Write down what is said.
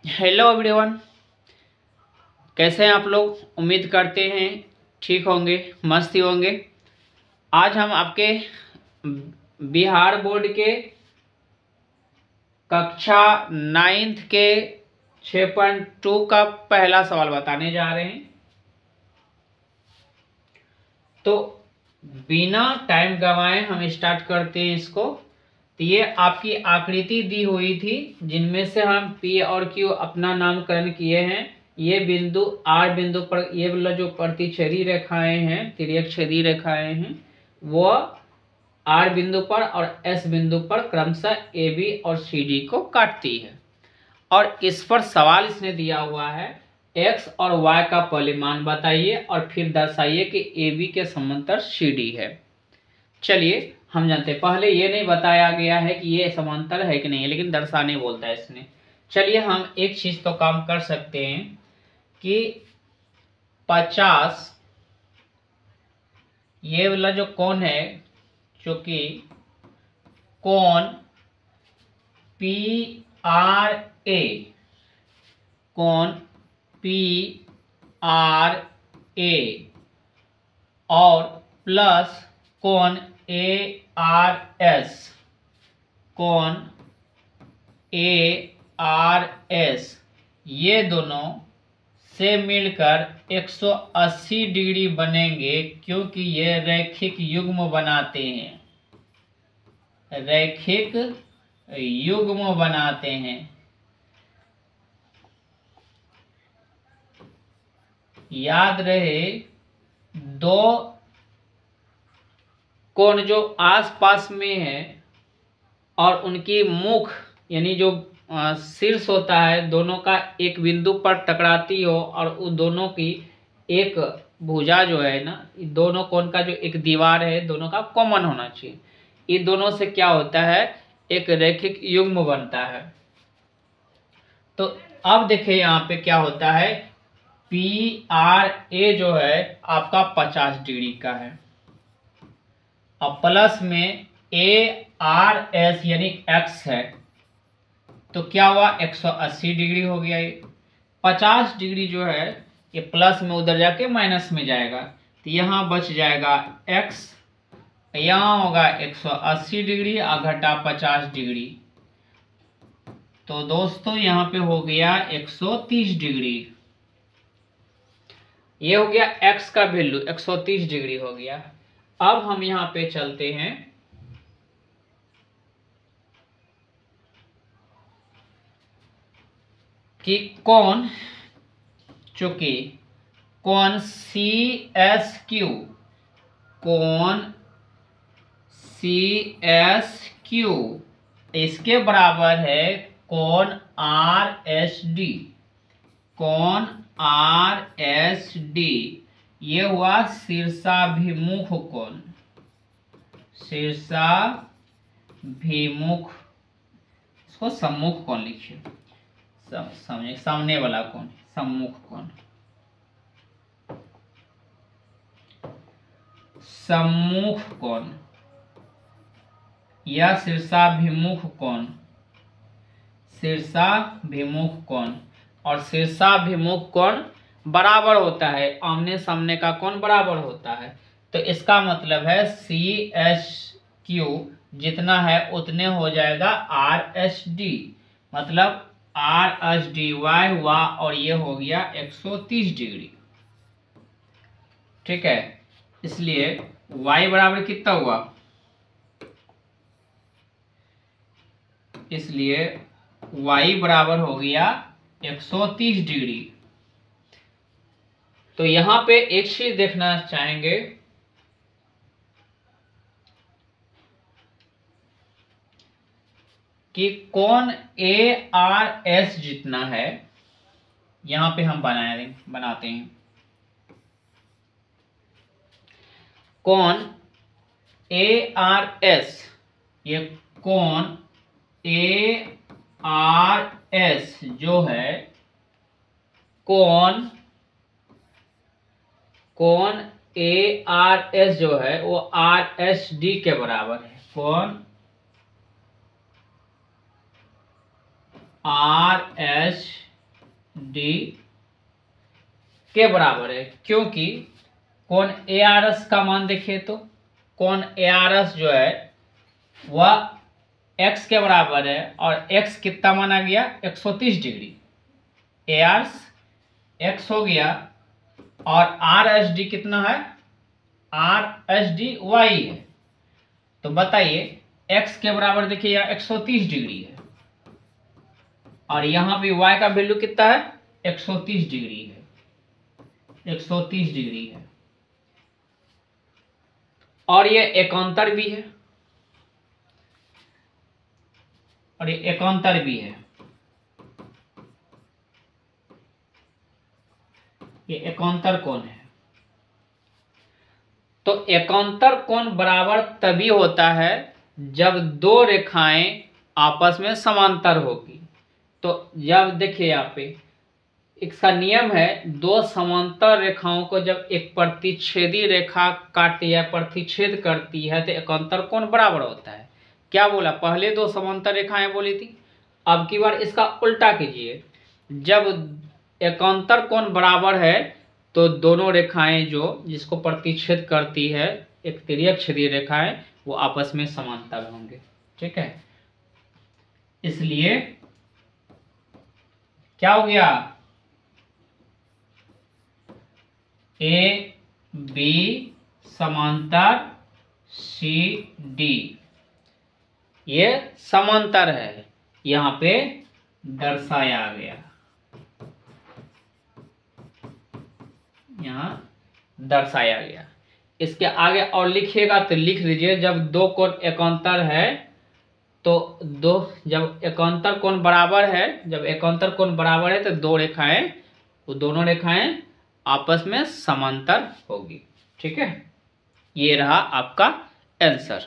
Hello everyone. कैसे हैं आप लोग? उम्मीद करते हैं ठीक होंगे, मस्त ही होंगे। आज हम आपके बिहार बोर्ड के कक्षा 9th के 6.2 का पहला सवाल बताने जा रहे हैं। तो बिना टाइम गंवाए हम स्टार्ट करते हैं इसको। तो ये आपकी आकृति दी हुई थी जिनमें से हम पी और क्यू अपना नामकरण किए हैं। ये बिंदु आर बिंदु पर ये वाला जो प्रतिच्छेदी रेखाएं हैं, तिर्यकछेदी रेखाएं हैं, वो आर बिंदु पर और एस बिंदु पर क्रमशः ए बी और सी डी को काटती है। और इस पर सवाल इसने दिया हुआ है x और y का परिमाण बताइए और फिर दर्शाइए कि ए बी के समांतर सी डी है। चलिए हम जानते हैं, पहले ये नहीं बताया गया है कि ये समांतर है कि नहीं है, लेकिन दर्शाने बोलता है इसने। चलिए हम एक चीज तो काम कर सकते हैं कि 50 ये वाला जो कोण है, चूंकि कोण पी आर ए, कोण पी आर ए और प्लस कोण ए आर एस, कोण ए आर एस, ये दोनों से मिलकर 180 डिग्री बनेंगे, क्योंकि ये रैखिक युग्म बनाते हैं, रैखिक युग्म बनाते हैं। याद रहे, दो कोण जो आसपास में है और उनकी मुख यानी जो शीर्ष होता है, दोनों का एक बिंदु पर टकराती हो और उन दोनों की एक भुजा जो है ना, दोनों कोण का जो एक दीवार है, दोनों का कॉमन होना चाहिए। इन दोनों से क्या होता है, एक रैखिक युग्म बनता है। तो अब देखिए यहाँ पे क्या होता है, पी आर ए जो है आपका 50 डिग्री का है और प्लस में ए आर एस यानी एक्स है, तो क्या हुआ 180 डिग्री हो गया। ये 50 डिग्री जो है ये प्लस में उधर जाके माइनस में जाएगा, तो यहाँ बच जाएगा x, यहाँ होगा 180 डिग्री और घटा 50 डिग्री, तो दोस्तों यहाँ पे हो गया 130 डिग्री। ये हो गया x का वैल्यू 130 डिग्री हो गया। अब हम यहाँ पे चलते हैं कि कोण, चूंकि कोण सी एस क्यू, कोण सी एस क्यू इसके बराबर है कोण आर एस डी, कोण आर एस डी ये हुआ शीर्षाभिमुख कोण, शीर्षाभिमुख, इसको सम्मुख कोण लिखिए, समझे, सामने वाला कोण सम्मुख कोण, सम्मुख कोण या शीर्षाभिमुख कोण, शीर्षाभिमुख कोण। और शीर्षाभिमुख कोण बराबर होता है, आमने सामने का कोण बराबर होता है, तो इसका मतलब है सी एस क्यू जितना है उतने हो जाएगा आर एस डी, मतलब आर एस डी वाई हुआ और ये हो गया 130 डिग्री। ठीक है, इसलिए y बराबर कितना हुआ, इसलिए y बराबर हो गया 130 डिग्री। तो यहां पे एक चीज देखना चाहेंगे कि कोण ए आर एस जितना है, यहां पे हम बनाते हैं कोण ए आर एस, ये कोण ए आर एस जो है कोण ए आर एस जो है वो आर एस डी के बराबर है, कोण आर एस डी के बराबर है, क्योंकि कोण ARS का मान देखिए तो कोण ARS जो है वह x के बराबर है और x कितना माना गया 130 डिग्री। ARS x हो गया और RSD कितना है, RSD y है। तो बताइए x के बराबर देखिए यहाँ 130 डिग्री है और यहाँ भी y का वैल्यू कितना है 130 डिग्री है, 130 डिग्री है और ये एकांतर भी है और ये एकांतर भी है, ये एकांतर कोण है। तो एकांतर कोण बराबर तभी होता है जब दो रेखाएं आपस में समांतर होगी। तो जब देखिए यहाँ पे इसका नियम है, दो समांतर रेखाओं को जब एक प्रतिच्छेदी रेखा काटती है, प्रतिच्छेद करती है, तो एकांतर कोण बराबर होता है। क्या बोला, पहले दो समांतर रेखाएं बोली थी, अब की बार इसका उल्टा कीजिए। जब एकांतर कोण बराबर है तो दोनों रेखाएं जो जिसको प्रतिच्छेद करती है, एक तिर्यक छेदी रेखाएं, वो आपस में समांतर होंगे। ठीक है, इसलिए क्या हो गया, ए बी समांतर सी डी, ये समांतर है, यहां पे दर्शाया गया, यहां दर्शाया गया। इसके आगे और लिखिएगा तो लिख लीजिए, जब दो कोण एकांतर है तो जब एकांतर कोण बराबर है, जब एकांतर कोण बराबर है तो दो रेखाएं, वो दोनों रेखाएं आपस में समांतर होगी। ठीक है, ये रहा आपका आंसर।